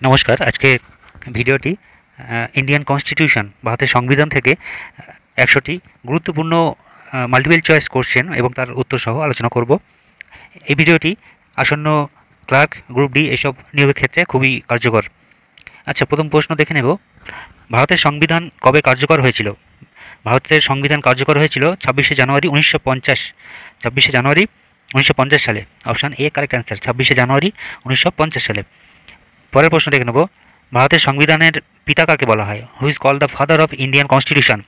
নমস্কার। আজকে ভিডিওটি ইন্ডিয়ান কনস্টিটিউশন ভারতের সংবিধান থেকে ১০০টি গুরুত্বপূর্ণ মাল্টিপল চয়েস কোশ্চেন এবং তার উত্তর সহ আলোচনা করব। এই ভিডিওটি আসন্ন ক্লার্ক, গ্রুপ ডি এসব নিয়োগের ক্ষেত্রে খুবই কার্যকর। আচ্ছা, প্রথম প্রশ্ন দেখে নেব। ভারতের সংবিধান কবে কার্যকর হয়েছিল? ভারতের সংবিধান কার্যকর হয়েছিল ২৬শে জানুয়ারি ১৯৫০। ২৬শে জানুয়ারি ১৯৫০ সালে। অপশান এ কারেক্ট অ্যান্সার, ২৬শে জানুয়ারি ১৯৫০ সালে। পরের প্রশ্ন দেখে নেব। ভারতের সংবিধানের পিতা কাকে বলা হয়? Who is called the father of Indian constitution?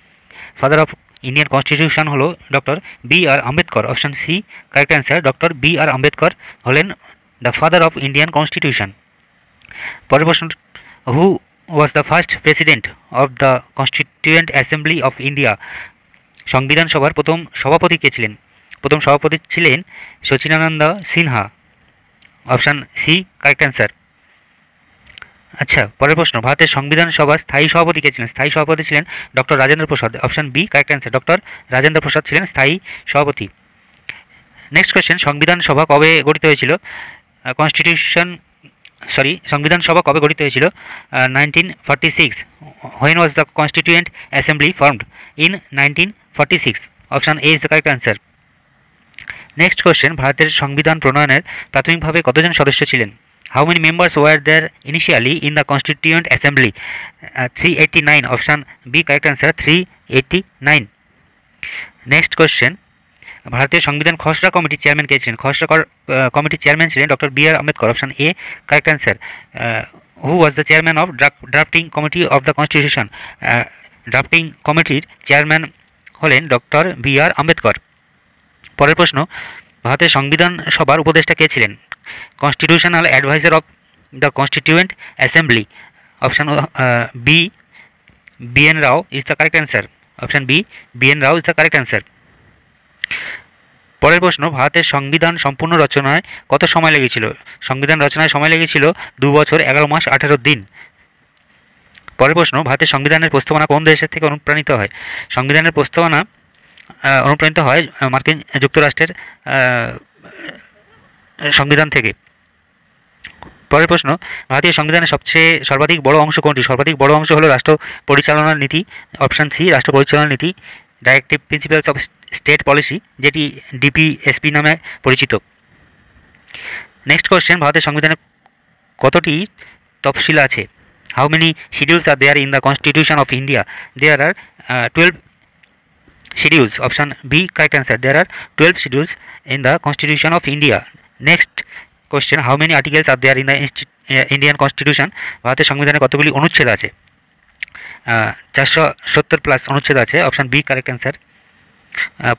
Father of Indian constitution হলো doctor B R Ambedkar. Option C correct answer, doctor B R Ambedkar হলেন the father of Indian constitution. পরের প্রশ্ন, who was the first president of the constituent assembly of India? সংবিধান সভার প্রথম সভাপতি কে ছিলেন? প্রথম সভাপতি ছিলেন Sachchidananda Sinha. Option C correct answer. আচ্ছা, পরের প্রশ্ন, ভারতের সংবিধান সভার স্থায়ী সভাপতি কে ছিলেন? স্থায়ী সভাপতি ছিলেন doctor Rajendra Prasad. Option B correct answer, doctor Rajendra Prasad ছিলেন স্থায়ী সভাপতি। নেক্সট কোয়েশ্চেন, সংবিধান সভা কবে গঠিত হয়েছিল? সংবিধান সভা কবে গঠিত হয়েছিল? 1946। When was the constituent assembly formed? In 1946। Option A is the correct answer. Next question, ভারতের সংবিধান প্রণয়নের প্রাথমিকভাবে কতজন সদস্য ছিলেন? How many members were there initially in the Constituent Assembly? 389. Option B correct answer, 389. Next question, ভারতীয় সংবিধান খসড়া কমিটির চেয়ারম্যান কে ছিলেন? খসড়া কমিটির চেয়ারম্যান ছিলেন doctor B R Ambedkar. Option A correct answer. Who was the chairman of drafting committee of the constitution? Drafting কমিটির chairman হলেন ডক্টর বি আর আম্বেদকর। পরের প্রশ্ন, ভারতের সংবিধান সভার উপদেষ্টা কে ছিলেন? Constitutional adviser of the constituent assembly? Option B B N Rao is the correct answer. Option B B N Rao is the correct answer. পরের প্রশ্ন, ভারতের সংবিধান সম্পূর্ণ রচনায় কত সময় লেগেছিল? সংবিধান রচনায় সময় লেগেছিল 2 বছর 11 মাস 18 দিন। পরের প্রশ্ন, ভারতের সংবিধানের প্রস্তাবনা কোন দেশের থেকে অনুপ্রাণিত হয়? সংবিধানের প্রস্তাবনা অনুপ্রাণিত হয় মার্কিন যুক্তরাষ্ট্রের সংবিধান থেকে। পরের প্রশ্ন, ভারতীয় সংবিধানের সর্বাধিক বড় অংশ কোনটি? সর্বাধিক বড় অংশ হলো রাষ্ট্র পরিচালনার নীতি। অপশান সি রাষ্ট্র পরিচালনা নীতি, directive principles of state policy, যেটি ডিপিএসপি নামে পরিচিত। নেক্সট কোয়েশ্চেন, ভারতের সংবিধানে কতটি তফসিল আছে? How many schedules are there in the constitution of India? There are 12 schedules. Option B correct answer, there are 12 schedules in the constitution of India. Next question, how many articles are there in the Indian constitution? ভারতের সংবিধানে কতগুলি অনুচ্ছেদ আছে? 470 plus অনুচ্ছেদ আছে। Option B correct answer.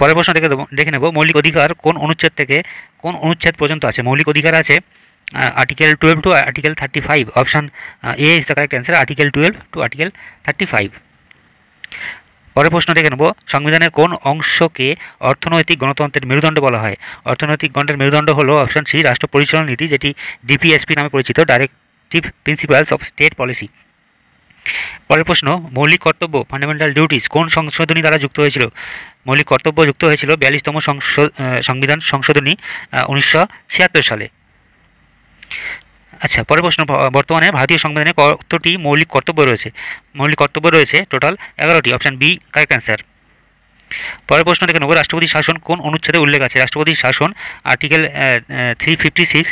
পরের প্রশ্ন দেখে নেব, মৌলিক অধিকার কোন অনুচ্ছেদ থেকে কোন অনুচ্ছেদ পর্যন্ত আছে? মৌলিক অধিকার আছে article 12 to article 35। Option A is the correct answer, article 12 to article 35। পরের প্রশ্ন দেখে নেব, সংবিধানের কোন অংশকে অর্থনৈতিক গণতন্ত্রের মেরুদণ্ড বলা হয়? অর্থনৈতিক গণতন্ত্রের মেরুদণ্ড হলো অপশন সি রাষ্ট্র পরিচালনা নীতি, যেটি ডিপিএসপি নামে পরিচিত, directive principles of state policy. পরের প্রশ্ন, মৌলিক কর্তব্য ফান্ডামেন্টাল ডিউটিস কোন সংশোধনী দ্বারা যুক্ত হয়েছিল? মৌলিক কর্তব্য যুক্ত হয়েছিল 42তম সংবিধান সংশোধনী 1976 সালে। আচ্ছা, পরের প্রশ্ন, বর্তমানে ভারতীয় সংবিধানে কতটি মৌলিক কর্তব্য রয়েছে? মৌলিক কর্তব্য রয়েছে টোটাল 11টি। Option B correct answer. পরের প্রশ্ন দেখে নেব, রাষ্ট্রপতি শাসন কোন অনুচ্ছেদে উল্লেখ আছে? রাষ্ট্রপতি শাসন article 356।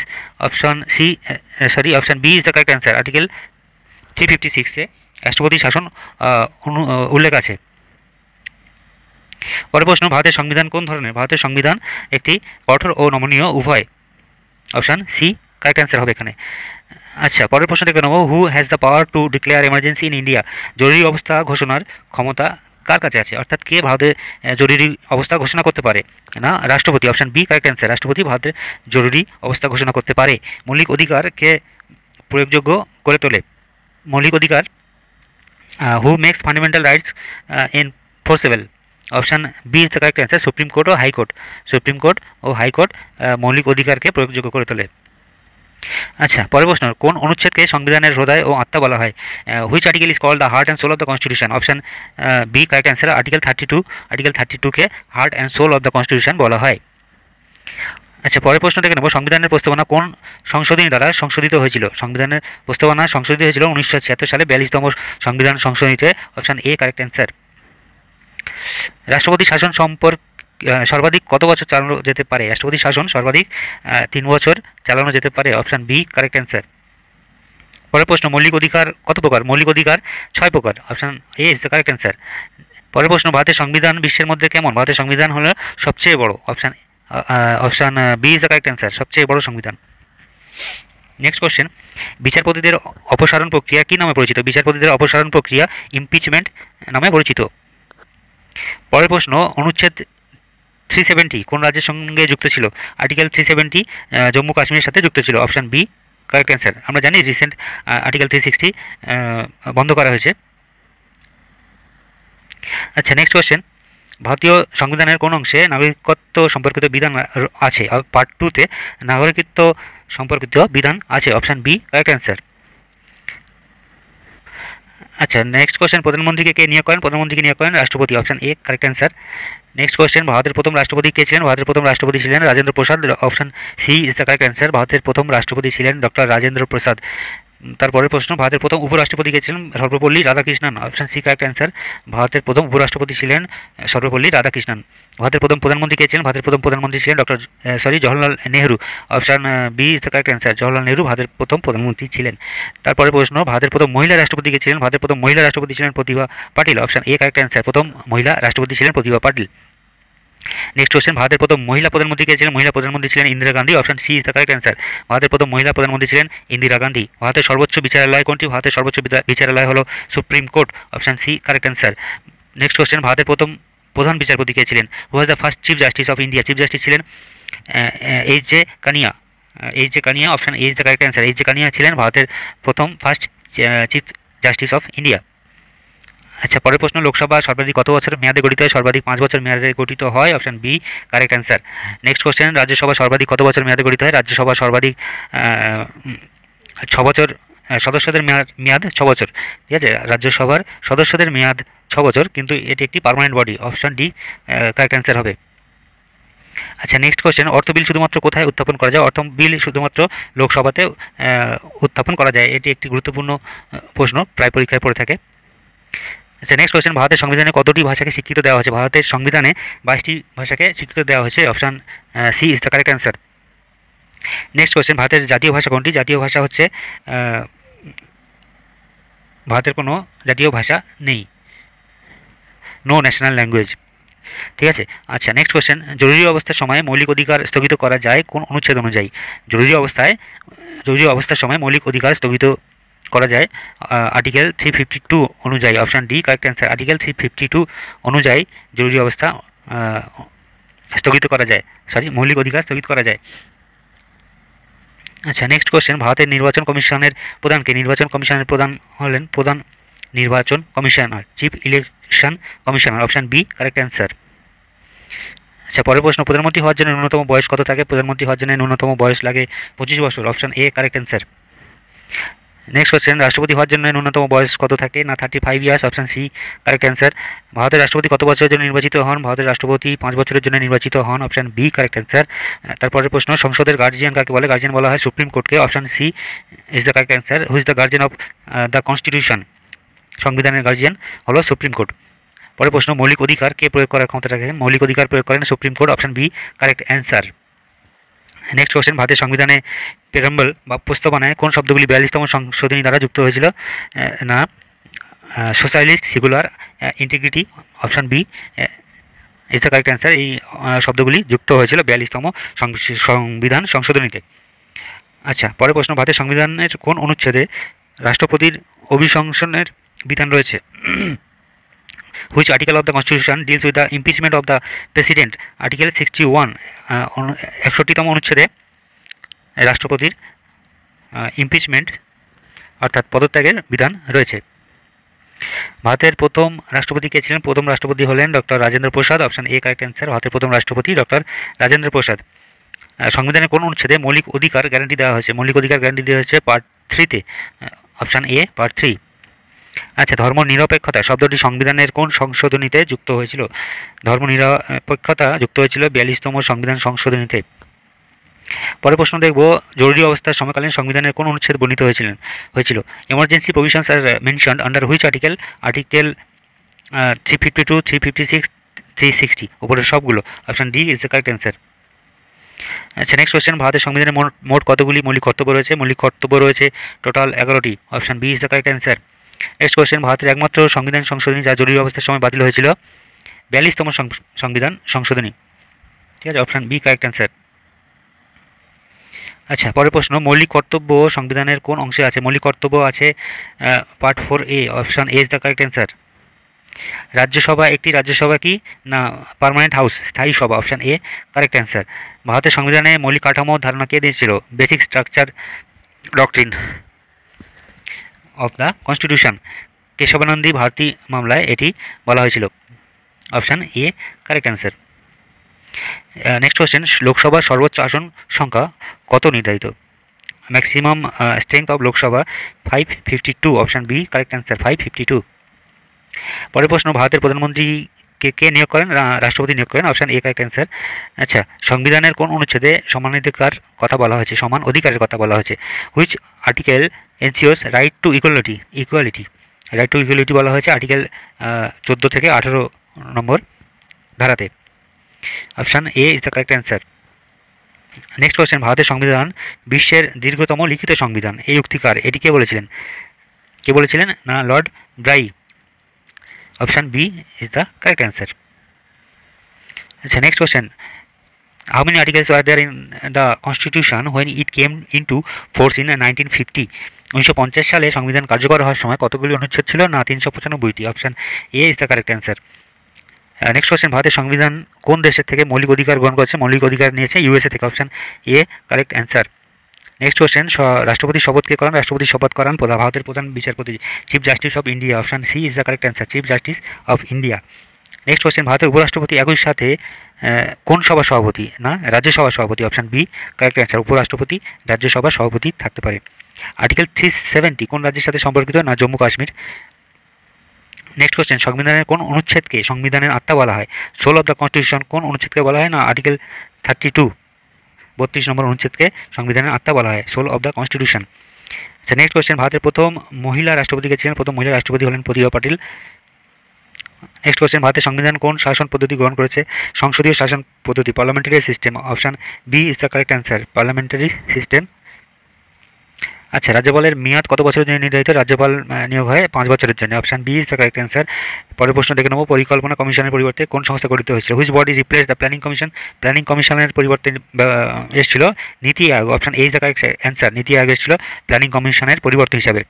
Option B is the correct answer, article 356-এ রাষ্ট্রপতি শাসন উল্লেখ আছে। পরের প্রশ্ন, ভারতের সংবিধান কোন ধরনের? ভারতের সংবিধান একটি কঠোর ও নমনীয় উভয়। অপশান সি কারেক্ট অ্যান্সার হবে এখানে। আচ্ছা, পরের প্রশ্ন দেখে নেব, who has the power two declare emergency in India? জরুরি অবস্থা ঘোষণার ক্ষমতা কার কাছে আছে? অর্থাৎ কে ভারতে জরুরি অবস্থা ঘোষণা করতে পারে? না, রাষ্ট্রপতি। অপশান বি কারেক্ট অ্যান্সার, রাষ্ট্রপতি ভারতের জরুরি অবস্থা ঘোষণা করতে পারে। মৌলিক অধিকারকে প্রয়োগযোগ্য করে তোলে? মৌলিক অধিকার who makes fundamental rights enforceable? Option B is the correct answer, supreme court ও হাইকোর্ট। সুপ্রিম কোর্ট ও হাইকোর্ট মৌলিক অধিকারকে প্রয়োগযোগ্য করে তোলে। আচ্ছা, পরের প্রশ্ন, কোন অনুচ্ছেদকে সংবিধানের হৃদয় ও আত্মা বলা হয়? Which article is called the heart and soul of the constitution? Option B correct answer, article 32। Article 32-কে heart and soul of the constitution বলা হয়। আচ্ছা, পরের প্রশ্ন দেখে নেব, সংবিধানের প্রস্তাবনা কোন সংশোধনী দ্বারা সংশোধিত হয়েছিল? সংবিধানের প্রস্তাবনা সংশোধিত হয়েছিল 1976 সালে 42তম সংবিধান সংশোধনীতে। Option A correct answer. রাষ্ট্রপতি শাসন সর্বাধিক কত বছর চালানো যেতে পারে? রাষ্ট্রপতি শাসন সর্বাধিক 3 বছর চালানো যেতে পারে। Option B correct answer. পরের প্রশ্ন, মৌলিক অধিকার কত প্রকার? মৌলিক অধিকার 6 প্রকার। Option A is the correct answer. পরের প্রশ্ন, ভারতের সংবিধান বিশ্বের মধ্যে কেমন? ভারতের সংবিধান হলো সবচেয়ে বড়। Option B is the correct answer, সবচেয়ে বড় সংবিধান। নেক্সট কোশ্চেন, বিচারপতিদের অপসারণ প্রক্রিয়া কী নামে পরিচিত? বিচারপতিদের অপসারণ প্রক্রিয়া ইমপিচমেন্ট নামে পরিচিত। পরের প্রশ্ন, অনুচ্ছেদ 370 কোন রাজ্যের সঙ্গে যুক্ত ছিল? আর্টিকেল 370 জম্মু কাশ্মীরের সাথে যুক্ত ছিল। Option B correct answer. আমরা জানি রিসেন্ট আর্টিকেল 360 বন্ধ করা হয়েছে। আচ্ছা, নেক্সট কোশ্চেন, ভারতীয় সংবিধানের কোন অংশে নাগরিকত্ব সম্পর্কিত বিধান আছে? পার্ট 2-তে নাগরিকত্ব সম্পর্কিত বিধান আছে। Option B correct answer. আচ্ছা, নেক্সট কোশ্চেন, প্রধানমন্ত্রীকে কে নিয়োগ করেন? প্রধানমন্ত্রীকে নিয়োগ করেন রাষ্ট্রপতি। Option A correct answer. Next question, ভারতের প্রথম রাষ্ট্রপতি কে ছিলেন? ভারতের প্রথম রাষ্ট্রপতি ছিলেন Rajendra Prasad. Option C is the correct answer. ভারতের প্রথম রাষ্ট্রপতি ছিলেন ডক্টর রাজেন্দ্র প্রসাদ। তারপরের প্রশ্ন, ভারতের প্রথম উপরাষ্ট্রপতি কে ছিলেন? Sarvepalli Radhakrishnan. Option C correct answer. ভারতের প্রথম উপরাষ্ট্রপতি ছিলেন সর্বপল্লী রাধাকৃষ্ণন। ভারতের প্রথম প্রধানমন্ত্রী কে ছিলেন? ভারতের প্রথম প্রধানমন্ত্রী ছিলেন Jawaharlal Nehru. Option B is the correct answer. Jawaharlal Nehru ভারতের প্রথম প্রধানমন্ত্রী ছিলেন। তারপরে প্রশ্ন, ভারতের প্রথম মহিলা রাষ্ট্রপতি কে ছিলেন? ভারতের প্রথম মহিলা রাষ্ট্রপতি ছিলেন Pratibha Patil. Option A correct answer. প্রথম মহিলা রাষ্ট্রপতি ছিলেন প্রতিভা পাটিল। নেক্সট কোশ্চেন, ভারতের প্রথম মহিলা প্রধানমন্ত্রী কে ছিলেন? মহিলা প্রধানমন্ত্রী ছিলেন Indira Gandhi. Option C is the correct answer. ভারতের প্রথম মহিলা প্রধানমন্ত্রী ছিলেন ইন্দিরা গান্ধী। ভারতের সর্বোচ্চ বিচারালয় কোনটি? ভারতের সর্বোচ্চ বিচারালয় হলো supreme court. Option C correct answer. Next question, ভারতের প্রথম প্রধান বিচারপতি কে ছিলেন? Who was the first chief justice of India? Chief justice ছিলেন H J Kania. Option A is the correct answer. H J Kania ছিলেন ভারতের প্রথম first chief justice of India. আচ্ছা, পরের প্রশ্ন, লোকসভা সর্বাধিক কত বছর মেয়াদে গঠিত হয়? সর্বাধিক 5 বছর মেয়াদে গঠিত হয়। Option B correct answer. Next question, Rajya Sabha সর্বাধিক কত বছর মেয়াদে গঠিত হয়? রাজ্যসভা সর্বাধিক 6 বছর। সদস্যদের মেয়াদ 6 বছর। ঠিক আছে, রাজ্যসভার সদস্যদের মেয়াদ 6 বছর, কিন্তু এটি একটি permanent body. Option D correct answer হবে। আচ্ছা, নেক্সট কোশ্চেন, অর্থ বিল শুধুমাত্র কোথায় উত্থাপন করা যায়? অর্থ বিল শুধুমাত্র লোকসভাতে উত্থাপন করা যায়। এটি একটি গুরুত্বপূর্ণ প্রশ্ন, প্রায় পরীক্ষায় পড়ে থাকে। আচ্ছা, নেক্সট কোশ্চেন, ভারতের সংবিধানে কতটি ভাষাকে স্বীকৃতি দেওয়া হয়েছে? ভারতের সংবিধানে 22টি ভাষাকে স্বীকৃতি দেওয়া হয়েছে। Option C is the correct answer. Next question, ভারতের জাতীয় ভাষা কোনটি? জাতীয় ভাষা হচ্ছে ভারতের কোনো জাতীয় ভাষা নেই, নো ন্যাশনাল ল্যাঙ্গুয়েজ। ঠিক আছে। আচ্ছা, নেক্সট কোশ্চেন, জরুরি অবস্থার সময় মৌলিক অধিকার স্থগিত করা যায় কোন অনুচ্ছেদ অনুযায়ী? জরুরি অবস্থার সময় মৌলিক অধিকার স্থগিত করা যায় আর্টিকেল 352 অনুযায়ী। Option D correct answer. Article 352 অনুযায়ী জরুরি অবস্থা স্থগিত করা যায়, মৌলিক অধিকার স্থগিত করা যায়। আচ্ছা, নেক্সট কোশ্চেন, ভারতের নির্বাচন কমিশনের প্রধানকে? নির্বাচন কমিশনের প্রধান হলেন প্রধান নির্বাচন commissioner, chief election commissioner. Option B correct answer. আচ্ছা, পরের প্রশ্ন, প্রধানমন্ত্রী হওয়ার জন্য ন্যূনতম বয়স কত থাকে? প্রধানমন্ত্রী হওয়ার জন্য ন্যূনতম বয়স লাগে 25 বছর। Option A correct answer. Next question, রাষ্ট্রপতি হওয়ার জন্য ন্যূনতম বয়স কত থাকে? না 35 years. Option C correct answer. ভারতের রাষ্ট্রপতি কত বছরের জন্য নির্বাচিত হন? ভারতের রাষ্ট্রপতি 5 বছরের জন্য নির্বাচিত হন। Option B correct answer. তারপরের প্রশ্ন, সংসদের গার্জিয়ান কাকে বলে? গার্জিয়ান বলা হয় সুপ্রিম কোর্টকে। Option C is the correct answer. Who is the guardian of the constitution? সংবিধানের গার্জিয়ান হলো সুপ্রিম কোর্ট। পরের প্রশ্ন, মৌলিক অধিকার কে প্রয়োগ করার ক্ষমতা রাখেন? মৌলিক অধিকার প্রয়োগ করেন supreme court. Option B correct answer. Next question, ভারতের সংবিধানে প্রেম্বল বা প্রস্তাবনায় কোন শব্দগুলি 42তম সংশোধনী দ্বারা যুক্ত হয়েছিল? না socialist, secular, integrity. Option B is the correct answer. এই শব্দগুলি যুক্ত হয়েছিল 42তম সংবিধান সংশোধনীতে। আচ্ছা, পরের প্রশ্ন, ভারতের সংবিধানের কোন অনুচ্ছেদে রাষ্ট্রপতির অভিশংসনের বিধান রয়েছে? Which article of the constitution deals with the impeachment of the president? Article 61 61তম অনুচ্ছেদে রাষ্ট্রপতির ইমপিচমেন্ট অর্থাৎ পদত্যাগের বিধান রয়েছে। ভারতের প্রথম রাষ্ট্রপতি কে ছিলেন? প্রথম রাষ্ট্রপতি হলেন doctor Rajendra Prasad. Option A correct answer. ভারতের প্রথম রাষ্ট্রপতি ডক্টর রাজেন্দ্র প্রসাদ। সংবিধানের কোন অনুচ্ছেদে মৌলিক অধিকার গ্যারান্টি দেওয়া হয়েছে? মৌলিক অধিকার গ্যারান্টি দেওয়া হয়েছে পার্ট 3-তে। Option A part 3। আচ্ছা, ধর্ম নিরপেক্ষতা শব্দটি সংবিধানের কোন সংশোধনীতে যুক্ত হয়েছিল? ধর্ম নিরপেক্ষতা যুক্ত হয়েছিল 42তম সংবিধান সংশোধনীতে। পরের প্রশ্ন দেখব, জরুরি অবস্থার সমকালীন সংবিধানের কোন অনুচ্ছেদ বর্ণিত হয়েছিল? Emergency provisions are mentioned under which article? Article 352, 356, 360, উপরের সবগুলো। Option D is the correct answer. আচ্ছা, নেক্সট কোয়েশ্চেন, ভারতের সংবিধানে মোট কতগুলি মৌলিক কর্তব্য রয়েছে? মৌলিক কর্তব্য রয়েছে টোটাল 11টি। Option B is the correct answer. Next question, ভারতের একমাত্র সংবিধান সংশোধনী যা জরুরি অবস্থার সময় বাতিল হয়েছিল? 42তম সংবিধান সংশোধনী। ঠিক আছে, অপশন বি কারেক্ট অ্যান্সার। আচ্ছা, পরের প্রশ্ন, মৌলিক কর্তব্য সংবিধানের কোন অংশে আছে? মৌলিক কর্তব্য আছে part 4A। Option A is the correct answer. Rajya Sabha একটি রাজ্যসভা কি না পার্মানেন্ট হাউস, স্থায়ী সভা? Option A correct answer. ভারতের সংবিধানে মৌলিক কাঠামো ধারণা কে দিয়েছিল? Basic structure doctrine of the constitution, Kesavananda Bharati মামলায় এটি বলা হয়েছিল। Option A correct answer. Next question, লোকসভার সর্বোচ্চ আসন সংখ্যা কত নির্ধারিত? Maximum strength of Lok Sabha 552। Option B correct answer, 552। পরের প্রশ্ন, ভারতের প্রধানমন্ত্রী কে নিয়োগ করেন? রাষ্ট্রপতি নিয়োগ করেন। Option A correct answer. আচ্ছা, সংবিধানের কোন অনুচ্ছেদে সমানাধিকার কথা বলা হয়েছে? সমান অধিকারের কথা বলা হয়েছে? Which article ensures right to equality? Right to equality বলা হয়েছে আর্টিকেল 14 থেকে 18 নম্বর ধারাতে। Option A is the correct answer. Next question, ভারতের সংবিধান বিশ্বের দীর্ঘতম লিখিত সংবিধান, এই উক্তিকার, এটি কে বলেছিলেন? না lord Bryce. Option B is the correct answer. আচ্ছা, next question, how many articles were there in the constitution when it came into force in 1950? 1950 সালে সংবিধান কার্যকর হওয়ার সময় কতগুলি অনুচ্ছেদ ছিল? না 395টি। Option A is the correct answer. Next question, ভারতের সংবিধান কোন দেশের থেকে মৌলিক অধিকার গ্রহণ করেছে? মৌলিক অধিকার নিয়েছে ইউএসএ থেকে। Option A correct answer. Next question, রাষ্ট্রপতি শপথ কে করান? রাষ্ট্রপতি শপথ করান ভারতের প্রধান বিচারপতি, chief justice of India. Option C is the correct answer, chief justice of India. Next question, ভারতের উপরাষ্ট্রপতি একই সাথে কোন সভা সভাপতি? না রাজ্যসভা সভাপতি। অপশন বি কারেক্ট অ্যান্সার, উপরাষ্ট্রপতি রাজ্যসভা সভাপতি থাকতে পারে। আর্টিকেল 370 কোন রাজ্যের সাথে সম্পর্কিত? না জম্মু কাশ্মীর। নেক্সট কোয়েশ্চেন, সংবিধানের কোন অনুচ্ছেদকে সংবিধানের আত্মা বলা হয়? সোল অফ দ্য কনস্টিটিউশন কোন অনুচ্ছেদকে বলা হয়? না আর্টিকেল 32, 32 নম্বর অনুচ্ছেদকে সংবিধানের আত্মা বলা হয়, সোল অফ দ্য কনস্টিটিউশন। আচ্ছা, নেক্সট কোয়েশ্চেন, ভারতের প্রথম মহিলা রাষ্ট্রপতি কে ছিলেন? প্রথম মহিলা রাষ্ট্রপতি হলেন প্রতিভা পাটিল। নেক্সট কোয়েশ্চেন, ভারতের সংবিধান কোন শাসন পদ্ধতি গ্রহণ করেছে? সংসদীয় শাসন পদ্ধতি, parliamentary system. Option B is the correct answer, parliamentary system. আচ্ছা, রাজ্যপালের মেয়াদ কত বছরের জন্য নির্ধারিত? রাজ্যপাল নিয়োগ হয় 5 বছরের জন্য। Option B is the correct answer. পরের প্রশ্ন দেখে নেব, পরিকল্পনা কমিশনের পরিবর্তে কোন সংস্থা গঠিত হয়েছিল? Which body replace the planning commission? Planning কমিশনের পরিবর্তে এসেছিল NITI Aayog. Option A is the correct answer, NITI Aayog এসেছিল প্ল্যানিং কমিশনের পরিবর্তে হিসাবে।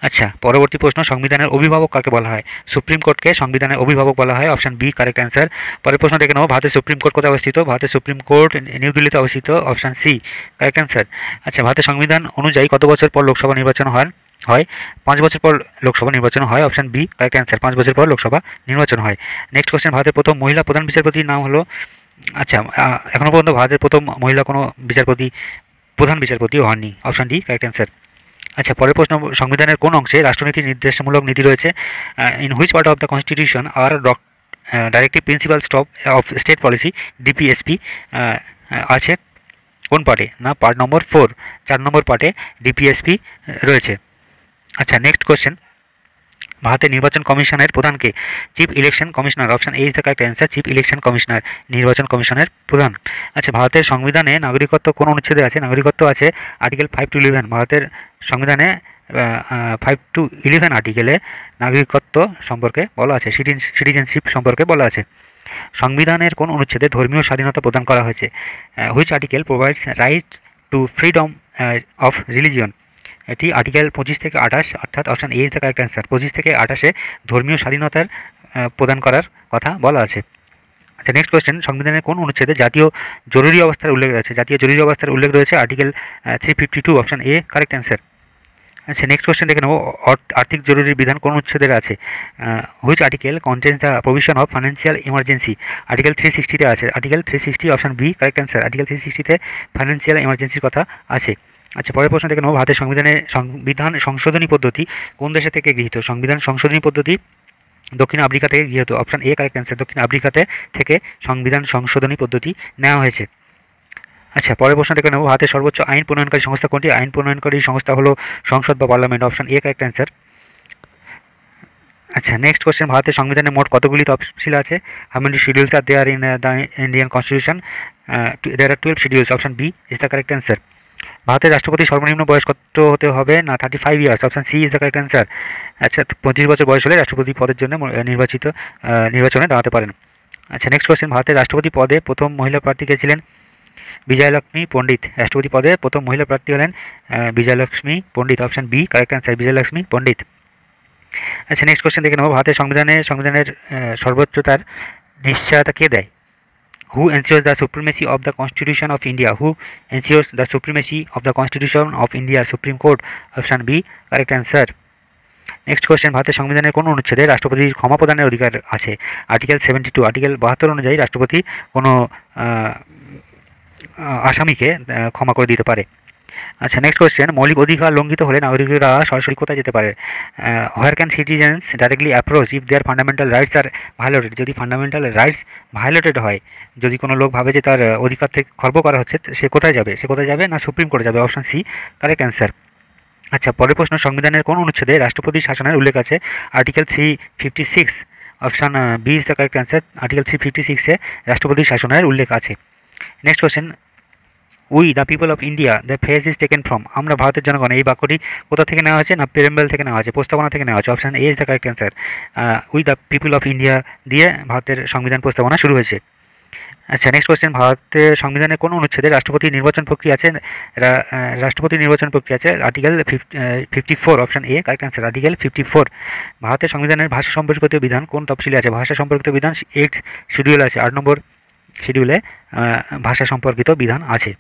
আচ্ছা, পরবর্তী প্রশ্ন, সংবিধানের অভিভাবক কাকে বলা হয়? সুপ্রিম কোর্টকে সংবিধানের অভিভাবক বলা হয়। Option B correct answer. পরের প্রশ্ন দেখে নেব, ভারতের সুপ্রিম কোর্ট কোথায় অবস্থিত? ভারতের সুপ্রিম কোর্ট নিউ দিল্লিতে অবস্থিত। Option C correct answer. আচ্ছা, ভারতের সংবিধান অনুযায়ী কত বছর পর লোকসভা নির্বাচন হয়? 5 বছর পর লোকসভা নির্বাচন হয়। অপশন বি কারেক্ট অ্যান্সার, 5 বছর পর লোকসভা নির্বাচন হয়। নেক্সট কোয়েশ্চেন, ভারতের প্রথম মহিলা প্রধান বিচারপতির নাম হলো? আচ্ছা, এখনও পর্যন্ত ভারতের প্রথম মহিলা কোনো প্রধান বিচারপতিও হননি। Option D correct answer. আচ্ছা, পরের প্রশ্ন, সংবিধানের কোন অংশে রাষ্ট্রনীতি নির্দেশমূলক নীতি রয়েছে? In which part of the constitution are directive principle of state policy DPSP আছে? কোন পার্টে? না পার্ট নম্বর 4, 4 নম্বর পার্টে ডিপিএসপি রয়েছে। আচ্ছা, নেক্সট কোয়েশ্চেন, ভারতের নির্বাচন কমিশনের প্রধানকে? Chief election commissioner. Option A is the correct answer, chief election commissioner, নির্বাচন কমিশনের প্রধান। আচ্ছা, ভারতের সংবিধানে নাগরিকত্ব কোন অনুচ্ছেদে আছে? নাগরিকত্ব আছে আর্টিকেল 5 to 11। ভারতের সংবিধানে 5 to 11 আর্টিকেলে নাগরিকত্ব সম্পর্কে বলা আছে, সিটিজেনশিপ সম্পর্কে বলা আছে। সংবিধানের কোন অনুচ্ছেদে ধর্মীয় স্বাধীনতা প্রদান করা হয়েছে? Which article provides right two freedom of religion? এটি আর্টিকেল 25 থেকে 28, অর্থাৎ option A is the correct answer, 25 থেকে 28-এ ধর্মীয় স্বাধীনতার প্রদান করার কথা বলা আছে। আচ্ছা, নেক্সট কোয়েশ্চেন, সংবিধানের কোন অনুচ্ছেদে জাতীয় জরুরি অবস্থার উল্লেখ রয়েছে? জাতীয় জরুরি অবস্থার উল্লেখ রয়েছে article 352। Option A correct answer. আচ্ছা, নেক্সট কোয়েশ্চেন দেখে নেব, আর্থিক জরুরি বিধান কোন উচ্ছেদের আছে? Which article contains the provision of financial emergency? Article 360-তে আছে, article 360। Option B correct answer, article 360-তে ফাইন্যান্সিয়াল ইমার্জেন্সির কথা আছে। আচ্ছা, পরের প্রশ্ন দেখে নেব, ভারতের সংবিধান সংশোধনী পদ্ধতি কোন দেশে থেকে গৃহীত? সংবিধান সংশোধনী পদ্ধতি দক্ষিণ আফ্রিকা থেকে গৃহীত। অপশন এ কারেক্ট অ্যান্সার, দক্ষিণ আফ্রিকাতে থেকে সংবিধান সংশোধনী পদ্ধতি নেওয়া হয়েছে। আচ্ছা, পরের প্রশ্ন দেখে নেব, ভারতের সর্বোচ্চ আইন প্রণয়নকারী সংস্থা কোনটি? আইন প্রণয়নকারী সংস্থা হলো সংসদ বা parliament, option A correct answer. আচ্ছা, নেক্সট কোশ্চেন, ভারতের সংবিধানে মোট কতগুলি তফসিল আছে? How many schedules are there in the Indian constitution? There are 12 schedules, option B is the correct answer. ভারতের রাষ্ট্রপতি সর্বনিম্ন বয়স কত হতে হবে? না 35 years, option C is the correct answer. আচ্ছা, 25 বছর বয়স হলে রাষ্ট্রপতি পদের জন্য নির্বাচনে দাঁড়াতে পারেন। আচ্ছা, নেক্সট কোশ্চেন, ভারতের রাষ্ট্রপতি পদে প্রথম মহিলা প্রার্থী কে ছিলেন? বিজয়লক্ষ্মী পণ্ডিত। রাষ্ট্রপতি পদে প্রথম মহিলা প্রার্থী হলেন Vijayalakshmi Pandit, option B correct answer, Vijayalakshmi Pandit. আচ্ছা, নেক্সট কোশ্চেন দেখে নেব, ভারতের সংবিধানের সর্বোচ্চতার নিশ্চয়তা কে দেয়? Who ensures the supremacy of the constitution of India? Who ensures the supremacy of the constitution of India? Supreme court, option B correct answer. Next question, ভারতের সংবিধানের কোন অনুচ্ছেদে রাষ্ট্রপতির ক্ষমা প্রদানের অধিকার আছে? আর্টিকেল 72, আর্টিকেল 72 অনুযায়ী রাষ্ট্রপতি কোনো আসামিকে ক্ষমা করে দিতে পারে। আচ্ছা, নেক্সট কোয়েশ্চেন, মৌলিক অধিকার লঙ্ঘিত হলে নাগরিকরা সরাসরি কোথায় যেতে পারে? Where can citizens directly approach if there fundamental rights are violated? যদি ফান্ডামেন্টাল রাইটস ভায়োলেটেড হয়, যদি কোনো লোক ভাবে যে তার অধিকার থেকে খর্ব করা হচ্ছে, সে কোথায় যাবে? না সুপ্রিম কোর্টে যাবে, অপশন সি কারেক্ট অ্যান্সার। আচ্ছা, পরের প্রশ্ন, সংবিধানের কোন অনুচ্ছেদে রাষ্ট্রপতির শাসনের উল্লেখ আছে? Article 356, option B is the correct answer. Article 356-এ রাষ্ট্রপতির শাসনের উল্লেখ আছে। Next question, we the people of India the phrase is taken from? আমরা ভারতের জনগণ, এই বাক্যটি কোথা থেকে নেওয়া হয়েছে? না প্রেমবেল থেকে নেওয়া হয়েছে, প্রস্তাবনা থেকে নেওয়া হয়েছে, option A is the correct answer. We the people of India দিয়ে ভারতের সংবিধান প্রস্তাবনা শুরু হয়েছে। আচ্ছা, নেক্সট কোয়েশ্চেন, ভারতের সংবিধানের কোন অনুচ্ছেদে রাষ্ট্রপতি নির্বাচন প্রক্রিয়া আছে? Article 54, option A correct answer, article 54। ভারতের সংবিধানের ভাষা সম্পর্কিত বিধান কোন তফসিলে আছে? ভাষা সম্পর্কিত বিধান 8 শিডিউল আছে, 8 নম্বর শিডিউলে ভাষা সম্পর্কিত বিধান আছে।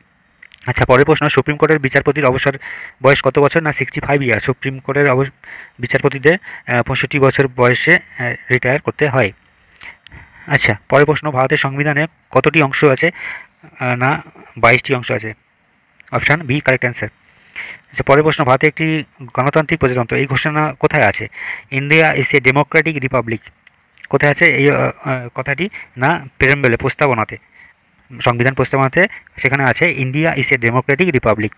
আচ্ছা, পরের প্রশ্ন, সুপ্রিম কোর্টের বিচারপতির অবসর বয়স কত বছর? না 65 ইয়ার। সুপ্রিম কোর্টের বিচারপতিদের 65 বছর বয়সে রিটায়ার করতে হয়। আচ্ছা, পরের প্রশ্ন, ভারতের সংবিধানে কতটি অংশ আছে? না 22টি অংশ আছে, অপশান বি কারেক্ট অ্যান্সার। আচ্ছা, পরের প্রশ্ন, ভারতে একটি গণতান্ত্রিক প্রজাতন্ত্র, এই ঘোষণা কোথায় আছে? India is a democratic Republic. কোথায় আছে এই কথাটি? না প্রেমবেলে, প্রস্তাবনাতে, সংবিধান প্রস্তাবনাতে সেখানে আছে India is a democratic Republic.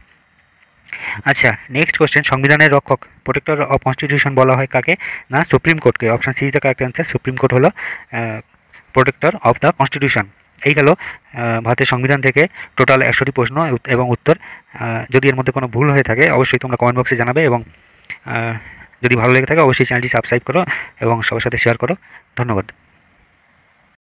আচ্ছা, নেক্সট কোশ্চেন, সংবিধানের রক্ষক, প্রোটেক্টর অফ কনস্টিটিউশন বলা হয় কাকে? না সুপ্রিম কোর্টকে, option C is the correct answer. Supreme court হলো প্রোটেক্টর অফ দ্য কনস্টিটিউশন। এই গেল ভারতের সংবিধান থেকে টোটাল 100টি প্রশ্ন এবং উত্তর। যদি এর মধ্যে কোনো ভুল হয়ে থাকে অবশ্যই তোমরা কমেন্ট বক্সে জানাবে, এবং যদি ভালো লেগে থাকে অবশ্যই চ্যানেলটি সাবস্ক্রাইব করো এবং সবার সাথে শেয়ার করো। ধন্যবাদ।